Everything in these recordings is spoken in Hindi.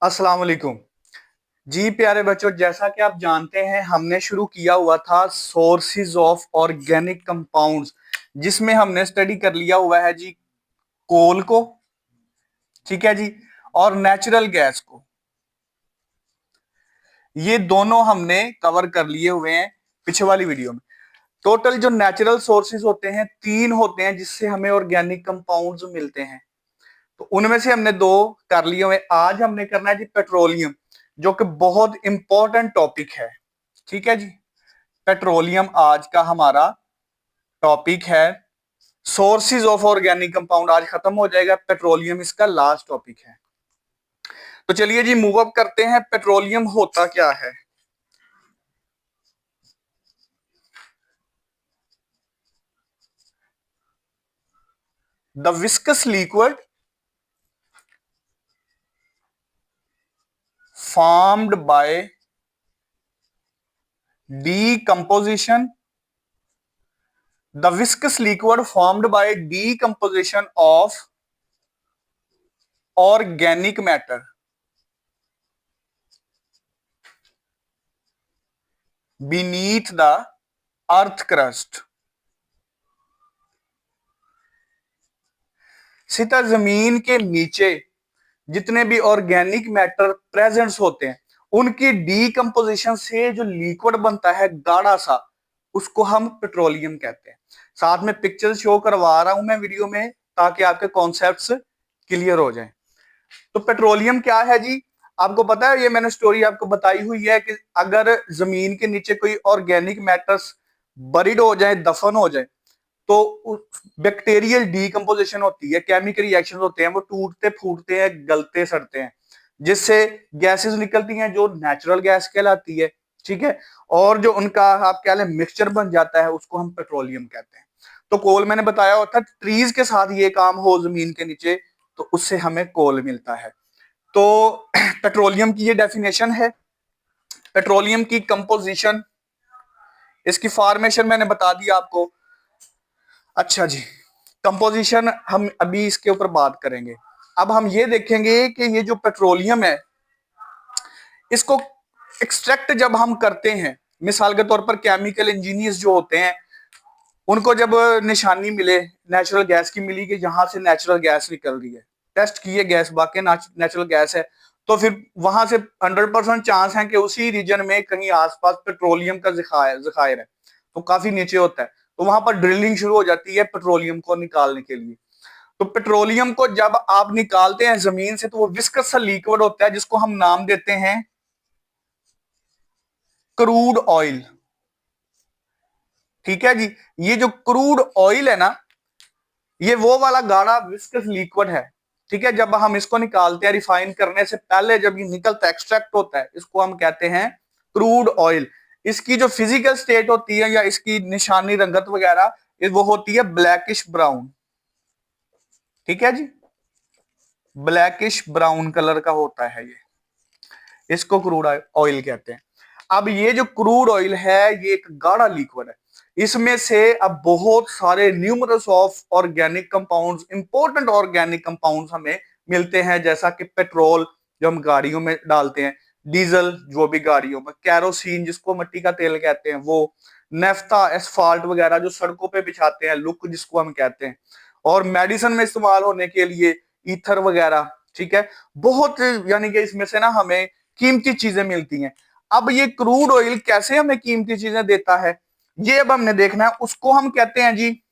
अस्सलाम वालेकुम जी प्यारे बच्चों, जैसा कि आप जानते हैं हमने शुरू किया हुआ था सोर्सेज ऑफ ऑर्गेनिक कंपाउंड्स, जिसमें हमने स्टडी कर लिया हुआ है जी कोल को, ठीक है जी, और नेचुरल गैस को। ये दोनों हमने कवर कर लिए हुए हैं पिछले वाली वीडियो में। टोटल जो नेचुरल सोर्सेज होते हैं तीन होते हैं जिससे हमें ऑर्गेनिक कंपाउंड्स मिलते हैं, तो उनमें से हमने दो कर लिए हुए। आज हमने करना है जी पेट्रोलियम, जो कि बहुत इंपॉर्टेंट टॉपिक है। ठीक है जी, पेट्रोलियम आज का हमारा टॉपिक है। सोर्सेज ऑफ ऑर्गेनिक कंपाउंड आज खत्म हो जाएगा, पेट्रोलियम इसका लास्ट टॉपिक है। तो चलिए जी मूव अप करते हैं। पेट्रोलियम होता क्या है? The viscous liquid formed by decomposition, the viscous liquid formed by decomposition of organic matter beneath the earth crust। सीधा जमीन के नीचे जितने भी ऑर्गेनिक मैटर प्रेजेंट्स होते हैं उनकी डीकम्पोजिशन से जो लिक्विड बनता है गाढ़ा सा, उसको हम पेट्रोलियम कहते हैं। साथ में पिक्चर शो करवा रहा हूं मैं वीडियो में ताकि आपके कॉन्सेप्ट्स क्लियर हो जाएं। तो पेट्रोलियम क्या है जी? आपको पता है, ये मैंने स्टोरी आपको बताई हुई है कि अगर जमीन के नीचे कोई ऑर्गेनिक मैटर्स बरीड हो जाए, दफन हो जाए, तो बैक्टीरियल डीकम्पोजिशन होती है, केमिकल रिएक्शन होते हैं, वो टूटते फूटते हैं, गलते सड़ते हैं, जिससे गैसेस निकलती हैं जो नेचुरल गैस कहलाती है। ठीक है, और जो उनका आप कह लें मिक्सचर बन जाता है उसको हम पेट्रोलियम कहते हैं। तो कोल मैंने बताया होता है, ट्रीज के साथ ये काम हो जमीन के नीचे तो उससे हमें कोल मिलता है। तो पेट्रोलियम की ये डेफिनेशन है। पेट्रोलियम की कंपोजिशन, इसकी फॉर्मेशन मैंने बता दिया आपको। अच्छा जी, कंपोजिशन हम अभी इसके ऊपर बात करेंगे। अब हम ये देखेंगे कि ये जो पेट्रोलियम है इसको एक्सट्रैक्ट जब हम करते हैं, मिसाल के तौर पर केमिकल इंजीनियर्स जो होते हैं उनको जब निशानी मिले नेचुरल गैस की मिली कि यहां से नेचुरल गैस निकल रही है, टेस्ट किए गैस वाकई नेचुरल गैस है, तो फिर वहां से 100% चांस है कि उसी रीजन में कहीं आसपास पेट्रोलियम का जखायर है, तो काफी नीचे होता है, तो वहां पर ड्रिलिंग शुरू हो जाती है पेट्रोलियम को निकालने के लिए। तो पेट्रोलियम को जब आप निकालते हैं जमीन से तो वो विस्कस सा लिक्विड होता है जिसको हम नाम देते हैं क्रूड ऑयल। ठीक है जी, ये जो क्रूड ऑयल है ना, ये वो वाला गाढ़ा विस्कस लिक्विड है। ठीक है, जब हम इसको निकालते हैं रिफाइन करने से पहले जब ये निकलता है, एक्सट्रैक्ट होता है, इसको हम कहते हैं क्रूड ऑयल। इसकी जो फिजिकल स्टेट होती है या इसकी निशानी रंगत वगैरह वो होती है ब्लैकिश ब्राउन। ठीक है जी, ब्लैकिश ब्राउन कलर का होता है ये, इसको क्रूड ऑयल कहते हैं। अब ये जो क्रूड ऑयल है ये एक गाढ़ा लिक्विड है, इसमें से अब बहुत सारे numerous of organic compounds, important organic compounds हमें मिलते हैं, जैसा कि पेट्रोल जो हम गाड़ियों में डालते हैं, डीजल जो भी गाड़ियों में, कैरोसिन जिसको मिट्टी का तेल कहते हैं वो, नेफ्था, एसफाल्ट वगैरह जो सड़कों पे बिछाते हैं, लुक जिसको हम कहते हैं, और मेडिसिन में इस्तेमाल होने के लिए ईथर वगैरह। ठीक है, बहुत, यानी कि इसमें से ना हमें कीमती चीजें मिलती हैं। अब ये क्रूड ऑयल कैसे हमें कीमती चीजें देता है ये अब हमने देखना है। उसको हम कहते हैं जी,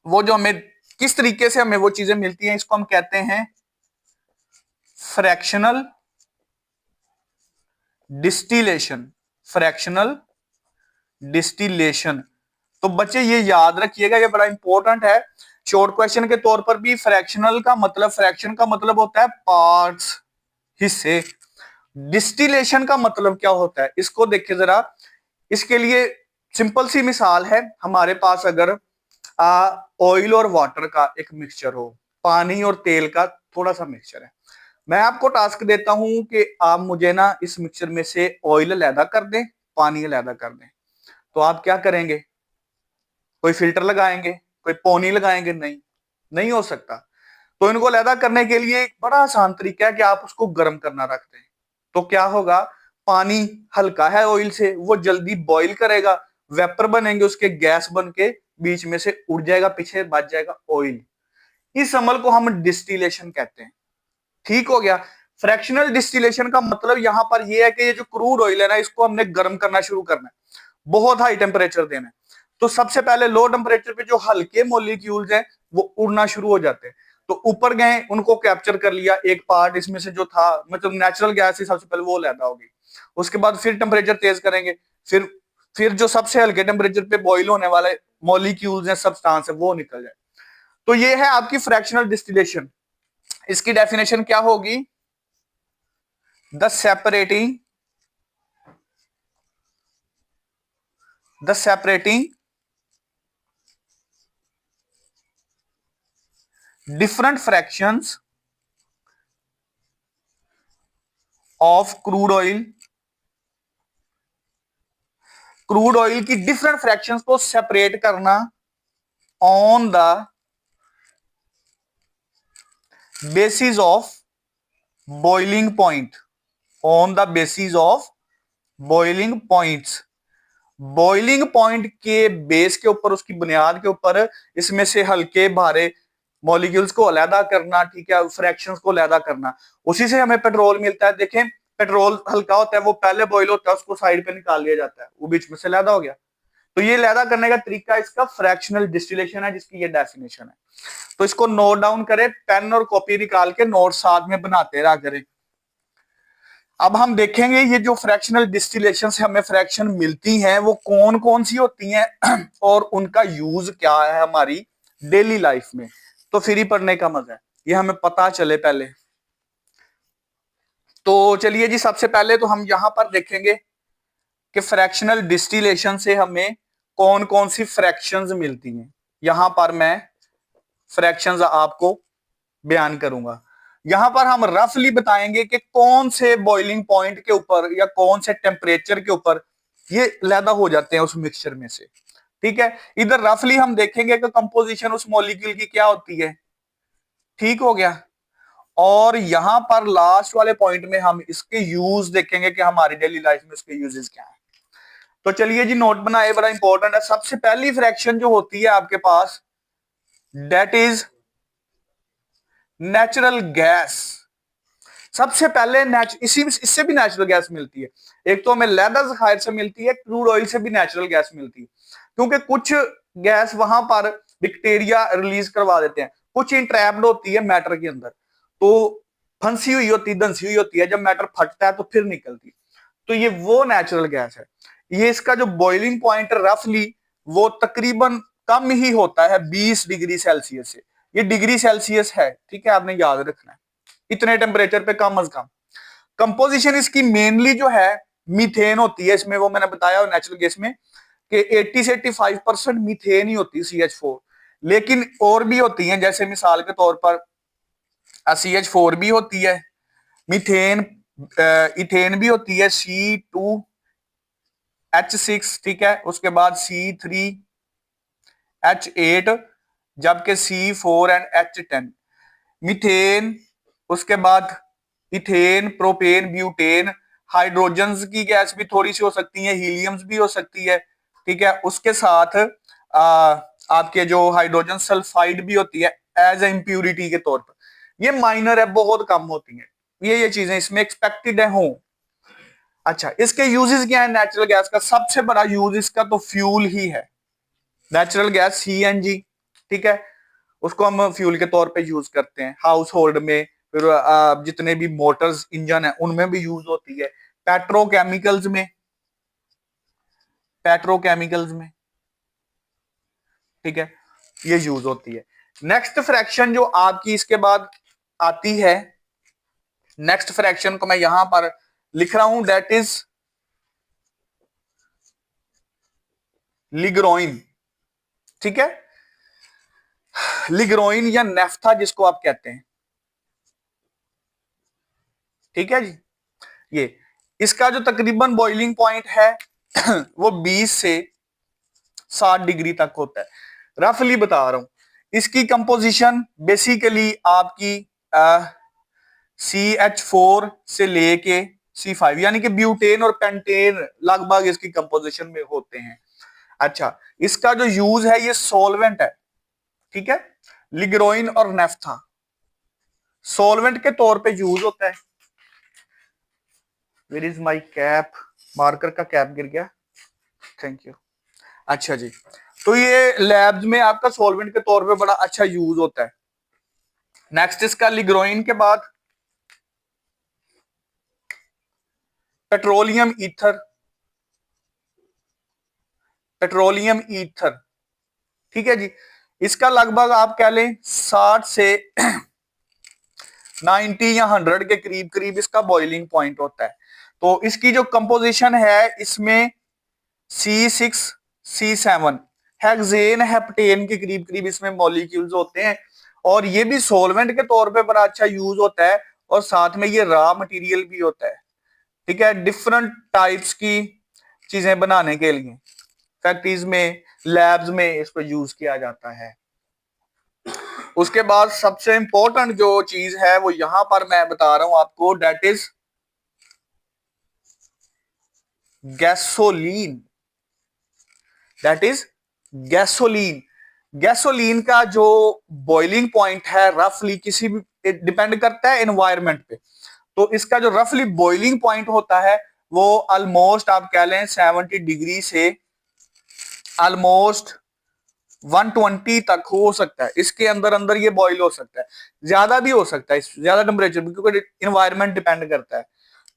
वो जो हमें किस तरीके से हमें वो चीजें मिलती हैं इसको हम कहते हैं फ्रैक्शनल डिस्टिलेशन। फ्रैक्शनल डिस्टिलेशन, तो बच्चे ये याद रखिएगा, ये बड़ा इंपॉर्टेंट है शॉर्ट क्वेश्चन के तौर पर भी। फ्रैक्शनल का मतलब, फ्रैक्शन का मतलब होता है पार्ट्स, हिस्से। डिस्टिलेशन का मतलब क्या होता है इसको देखिए जरा। इसके लिए सिंपल सी मिसाल है, हमारे पास अगर ऑयल और वाटर का एक मिक्सचर हो, पानी और तेल का थोड़ा सा मिक्सचर है, मैं आपको टास्क देता हूं कि आप मुझे ना इस मिक्सचर में से ऑयल अलहदा कर दें, पानी अलहदा कर दें, तो आप क्या करेंगे? कोई फिल्टर लगाएंगे, कोई पोनी लगाएंगे? नहीं, नहीं हो सकता। तो इनको अलहदा करने के लिए एक बड़ा आसान तरीका है कि आप उसको गर्म करना रखते हैं। तो क्या होगा, पानी हल्का है ऑयल से, वो जल्दी बॉईल करेगा, वेपर बनेंगे उसके, गैस बन के बीच में से उड़ जाएगा, पीछे बच जाएगा ऑयल। इस अमल को हम डिस्टिलेशन कहते हैं। ठीक हो गया। फ्रैक्शनल डिस्टिलेशन का मतलब यहां पर यह है कि ये जो क्रूड ऑयल है ना, इसको हमने गर्म करना शुरू करना है, बहुत हाई टेम्परेचर देना है। तो सबसे पहले लो टेम्परेचर पे जो हल्के मॉलिक्यूल्स हैं वो उड़ना शुरू हो जाते हैं। तो ऊपर गए, उनको कैप्चर कर लिया, एक पार्ट इसमें से जो था, मतलब नेचुरल गैस ही सबसे पहले वो लैदा होगी। उसके बाद फिर टेम्परेचर तेज करेंगे, फिर जो सबसे हल्के टेम्परेचर पे बॉईल होने वाले मॉलिक्यूल्स हैं, सब्सटेंस है, वो निकल जाए। तो ये है आपकी फ्रैक्शनल डिस्टिलेशन। इसकी डेफिनेशन क्या होगी, the separating different fractions of crude oil की डिफरेंट फ्रैक्शंस को सेपरेट करना on the basis of boiling point, on the basis of boiling points. Boiling point के बेस के ऊपर, उसकी बुनियाद के ऊपर इसमें से हल्के भारे मॉलिक्यूल्स को अलहदा करना, ठीक है, फ्रैक्शंस को अलहदा करना। उसी से हमें पेट्रोल मिलता है। देखें, पेट्रोल हल्का होता है, वो पहले बॉईल होता है, उसको साइड पे निकाल लिया जाता है, वो बीच में से अलहदा हो गया। तो ये अलहदा करने का तरीका इसका फ्रैक्शनल डिस्टिलेशन है, जिसकी ये डेफिनेशन है। तो इसको नोट डाउन करें, पेन और कॉपी निकाल के नोट साथ में बनाते रहा करें। अब हम देखेंगे ये जो फ्रैक्शनल डिस्टिलेशन से हमें फ्रैक्शन मिलती हैं वो कौन कौन सी होती हैं और उनका यूज क्या है हमारी डेली लाइफ में। तो फिर ही पढ़ने का मजा है, ये हमें पता चले पहले। तो चलिए जी, सबसे पहले तो हम यहां पर देखेंगे कि फ्रैक्शनल डिस्टिलेशन से हमें कौन कौन सी फ्रैक्शंस मिलती हैं। यहां पर मैं फ्रैक्शंस आपको बयान करूंगा। यहां पर हम रफली बताएंगे कि कौन से बॉइलिंग पॉइंट के ऊपर या कौन से टेम्परेचर के ऊपर ये लैदा हो जाते हैं उस मिक्सचर में से। ठीक है, इधर रफली हम देखेंगे कि कंपोजिशन उस मॉलिक्यूल की क्या होती है। ठीक हो गया। और यहां पर लास्ट वाले पॉइंट में हम इसके यूज देखेंगे कि हमारी डेली लाइफ में इसके यूजेस क्या है। तो चलिए जी, नोट बनाए, बड़ा इंपॉर्टेंट है। सबसे पहली फ्रैक्शन जो होती है आपके पास, दैट इज नेचुरल गैस। सबसे पहले इससे भी नेचुरल गैस मिलती है। एक तो हमें लेदर जखायर से मिलती है, क्रूड ऑयल से भी नेचुरल गैस मिलती है, क्योंकि कुछ गैस वहां पर बैक्टीरिया रिलीज करवा देते हैं, कुछ इंट्रैप्ड होती है मैटर के अंदर, तो फंसी हुई होती, धंसी हुई होती है, जब मैटर फटता है तो फिर निकलती है। तो ये वो नेचुरल गैस है। ये इसका जो बॉइलिंग पॉइंट रफली वो तकरीबन कम ही होता है 20 डिग्री सेल्सियस से। ये डिग्री सेल्सियस है, ठीक है, आपने याद रखना है, इतने टेम्परेचर पे कम अज कम। कंपोजिशन इसकी मेनली जो है मीथेन होती है इसमें, वो मैंने बताया नेचुरल गैस में कि 80 से 85% मीथेन ही होती है, CH4। लेकिन और भी होती हैं, जैसे मिसाल के तौर पर CH4 भी होती है, मीथेन, इथेन भी होती है, C2H6, ठीक है, उसके बाद C3H8, जबकि C4 एंड H10। मीथेन, उसके बाद इथेन, प्रोपेन, ब्यूटेन, हाइड्रोजन की गैस भी थोड़ी सी हो सकती है, हीलियम्स भी हो सकती है, ठीक है। उसके साथ आपके जो हाइड्रोजन सल्फाइड भी होती है एज ए इम्प्यूरिटी के तौर पर। ये माइनर है, बहुत कम होती है ये चीजें इसमें एक्सपेक्टेड है हो। अच्छा, इसके यूजेस क्या है नेचुरल गैस का? सबसे बड़ा यूज इसका तो फ्यूल ही है। नेचुरल गैस CNG, ठीक है, उसको हम फ्यूल के तौर पे यूज करते हैं हाउस होल्ड में, फिर जितने भी मोटर्स इंजन है उनमें भी यूज होती है, पेट्रोकेमिकल्स में, ठीक है, ये यूज होती है। नेक्स्ट फ्रैक्शन जो आपकी इसके बाद आती है, नेक्स्ट फ्रैक्शन को मैं यहां पर लिख रहा हूं, दैट इज लिग्रोइन। ठीक है, लिग्रोइन या नेफ्था जिसको आप कहते हैं, ठीक है जी। ये इसका जो तकरीबन बॉइलिंग पॉइंट है वो 20 से 60 डिग्री तक होता है, रफली बता रहा हूं। इसकी कंपोजिशन बेसिकली आपकी CH4 से लेके C5 यानी कि ब्यूटेन और पेंटेन लगभग इसकी कंपोजिशन में होते हैं। अच्छा, इसका जो यूज है ये सॉल्वेंट है, ठीक है। लिग्रोइन और नेफ्था सॉल्वेंट के तौर पे यूज होता है। Where is my cap, marker का कैप गिर गया, थैंक यू। अच्छा जी, तो ये लैब्स में आपका सॉल्वेंट के तौर पे बड़ा अच्छा यूज होता है। नेक्स्ट इसका लिग्रोइन के बाद पेट्रोलियम ईथर, पेट्रोलियम ईथर, ठीक है जी। इसका लगभग आप कह लें 60 से 90 या 100 के करीब करीब इसका बॉइलिंग पॉइंट होता है। तो इसकी जो कंपोजिशन है इसमें C6 C7 हेक्सेन हेप्टेन के करीब करीब इसमें मॉलिक्यूल्स होते हैं और ये भी सॉल्वेंट के तौर पे बड़ा अच्छा यूज होता है और साथ में ये रॉ मटेरियल भी होता है, ठीक है, डिफरेंट टाइप्स की चीजें बनाने के लिए फैक्ट्रीज में, लैब्स में इसको यूज किया जाता है। उसके बाद सबसे इंपॉर्टेंट जो चीज है वो यहां पर मैं बता रहा हूं आपको, that is gasoline, that is gasoline. Gasoline का जो बॉइलिंग पॉइंट है रफली किसी भी डिपेंड करता है एनवायरनमेंट पे, तो इसका जो रफली बॉइलिंग पॉइंट होता है वो ऑलमोस्ट आप कह लें 70 डिग्री से ऑलमोस्ट 120 तक हो सकता है। इसके अंदर अंदर ये बॉईल हो सकता है, ज्यादा भी हो सकता है, ज्यादा टेम्परेचर, क्योंकि इन्वायरमेंट डिपेंड करता है।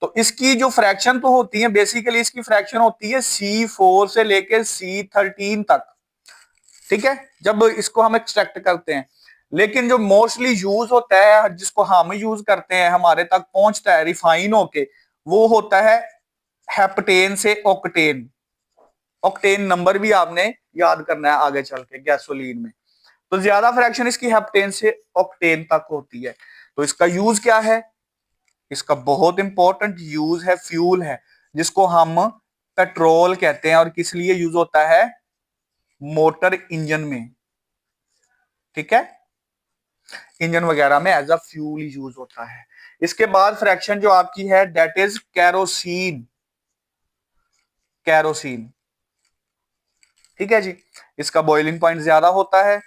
तो इसकी जो फ्रैक्शन तो होती है बेसिकली, इसकी फ्रैक्शन होती है C4 से लेकर C13 तक, ठीक है, जब इसको हम एक्सट्रैक्ट करते हैं। लेकिन जो मोस्टली यूज होता है, जिसको हम यूज करते हैं, हमारे तक पहुंचता है रिफाइन होके, वो होता है हेप्टेन से ऑक्टेन। ऑक्टेन नंबर भी आपने याद करना है आगे चल के गैसोलीन में। तो ज्यादा फ्रैक्शन इसकी हेप्टेन से ऑक्टेन तक होती है। तो इसका यूज क्या है? इसका बहुत इंपॉर्टेंट यूज है, फ्यूल है, जिसको हम पेट्रोल कहते हैं। और किस लिए यूज होता है? मोटर इंजन में, ठीक है, इंजन वगैरह में एज अ फ्यूल यूज होता है। इसके बाद फ्रैक्शन जो आपकी है दैट इज कैरोसिन, कैरोसिन, ठीक है जी। इसका बॉइलिंग पॉइंट ज्यादा होता है,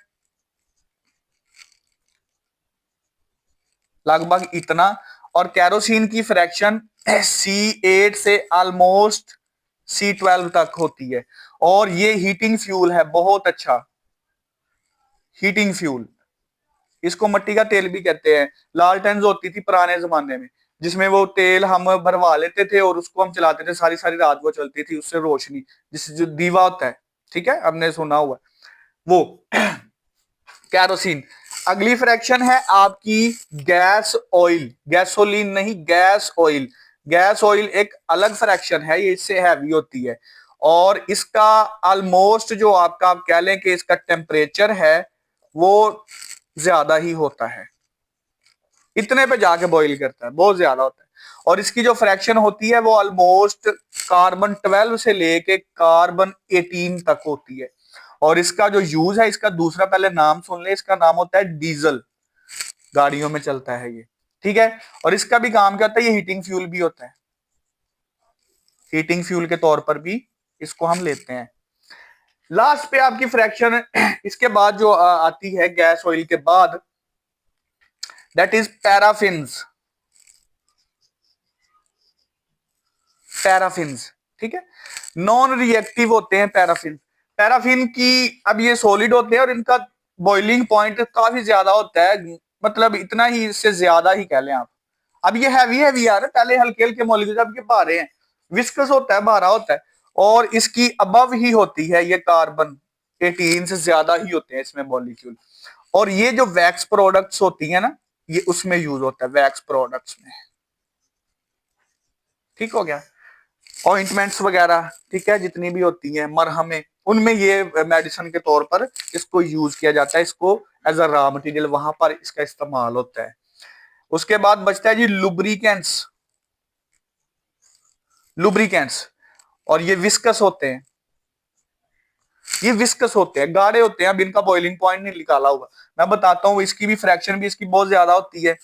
लगभग इतना। और कैरोसिन की फ्रैक्शन C8 से ऑलमोस्ट C12 तक होती है। और ये हीटिंग फ्यूल है, बहुत अच्छा हीटिंग फ्यूल। इसको मट्टी का तेल भी कहते हैं। लालटेन्स होती थी पुराने जमाने में, जिसमें वो तेल हम भरवा लेते थे और उसको हम चलाते थे, सारी सारी रात वो चलती थी, उससे रोशनी, जिससे जो दीवा होता है, ठीक है, हमने सुना हुआ वो कैरोसिन। अगली फ्रैक्शन है आपकी गैस ऑयल, गैसोलीन नहीं, गैस ऑयल। गैस ऑयल एक अलग फ्रैक्शन है, ये इससे हैवी होती है और इसका ऑलमोस्ट जो आपका आप कह लें कि इसका टेम्परेचर है वो ज्यादा ही होता है, इतने पे जाके बॉईल करता है, बहुत ज्यादा होता है। और इसकी जो फ्रैक्शन होती है वो ऑलमोस्ट कार्बन 12 से लेके कार्बन 18 तक होती है। और इसका जो यूज है, इसका दूसरा पहले नाम सुन ले, इसका नाम होता है डीजल, गाड़ियों में चलता है ये, ठीक है। और इसका भी काम क्या होता है? ये हीटिंग फ्यूल भी होता है, हीटिंग फ्यूल के तौर पर भी इसको हम लेते हैं। लास्ट पे आपकी फ्रैक्शन इसके बाद जो आती है गैस ऑयल के बाद, दैट इज पैराफिन्स, पैराफिन्स, ठीक है, नॉन रिएक्टिव होते हैं पैराफिन। पैराफिन की, अब ये सॉलिड होते हैं और इनका बॉइलिंग पॉइंट काफी ज्यादा होता है, मतलब इतना ही, इससे ज्यादा ही कह लें आप। अब ये हैवी हैवी आ रहा है, पहले हल्के हल्के मॉलिक्यूल, अब ये भारे हैं, विस्कस होता है, भारा होता है। और इसकी अबव ही होती है, ये कार्बन 18 से ज्यादा ही होते हैं इसमें मॉलिक्यूल। और ये जो वैक्स प्रोडक्ट्स होती है ना, ये उसमें यूज होता है, वैक्स प्रोडक्ट्स में, ठीक हो गया। ऑइंटमेंट्स वगैरह, ठीक है, जितनी भी होती हैं मरहमें, उनमें ये मेडिसिन के तौर पर इसको यूज किया जाता है, इसको एज अ रॉ मटेरियल वहां पर इसका इस्तेमाल होता है। उसके बाद बचता है जी लुब्रिकेंट्स, लुब्रिकेंट्स, और ये विस्कस होते हैं, ये विस्कस होते हैं, गाढ़े होते हैं, अब इनका बॉइलिंग पॉइंट नहीं निकाला होगा, मैं बताता हूँ। इसकी भी फ्रैक्शन भी इसकी बहुत ज्यादा होती है,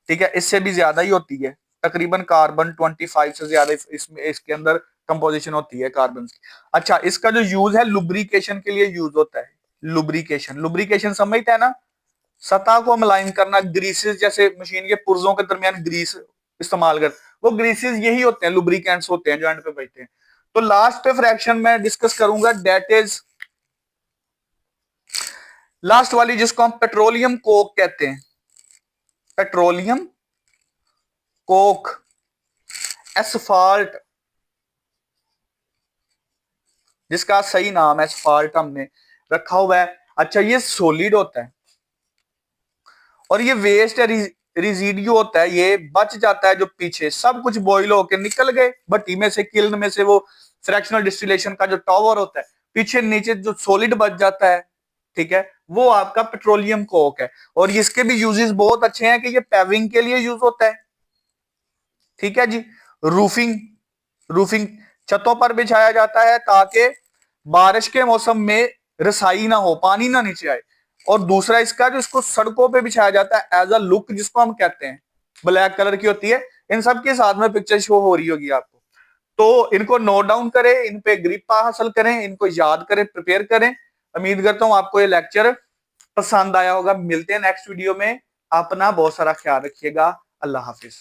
ठीक है, इससे भी ज्यादा ही होती है, तकरीबन कार्बन 25 से ज्यादा इसमें इसके अंदर कंपोजिशन होती है कार्बन की। अच्छा, इसका जो यूज है लुब्रिकेशन के लिए यूज होता है। लुब्रिकेशन, लुब्रिकेशन समझते हैं ना, सतह को मुलायम करना, ग्रीसेस जैसे मशीन के पुर्जों के दरमियान ग्रीस इस्तेमाल कर, वो ग्रीसेस यही होते हैं, लुब्रिकेंट्स होते हैं जो एंड पे बचते हैं। तो लास्ट पे फ्रैक्शन में डिस्कस करूंगा, डेट इज लास्ट वाली, जिसको हम पेट्रोलियम कोक कहते हैं, पेट्रोलियम कोक, एसफाल्ट, जिसका सही नाम है एसफाल्ट हमने रखा हुआ है। अच्छा, ये सॉलिड होता है और ये वेस्ट है, रिजीडियो होता है, ये बच जाता है जो पीछे सब कुछ बॉइल होकर निकल गए भट्टी में से, किल्न में से, वो फ्रैक्शनल डिस्टिलेशन का जो टावर होता है, पीछे नीचे जो सॉलिड बच जाता है, ठीक है, वो आपका पेट्रोलियम कोक है। और इसके भी यूजेस बहुत अच्छे हैं कि ये पेविंग के लिए यूज होता है, ठीक है जी, रूफिंग, रूफिंग छतों पर बिछाया जाता है ताकि बारिश के मौसम में रसाई ना हो, पानी ना नीचे आए। और दूसरा इसका जो इसको सड़कों पे बिछाया जाता है एज अ लुक, जिसको हम कहते हैं, ब्लैक कलर की होती है, इन सब के साथ में पिक्चर शो हो रही होगी आपको। तो इनको नोट डाउन करें, इन पे ग्रिप हासिल करें, इनको याद करें, प्रिपेयर करें। उम्मीद करता हूं आपको ये लेक्चर पसंद आया होगा। मिलते हैं नेक्स्ट वीडियो में, अपना बहुत सारा ख्याल रखिएगा। अल्लाह हाफिज।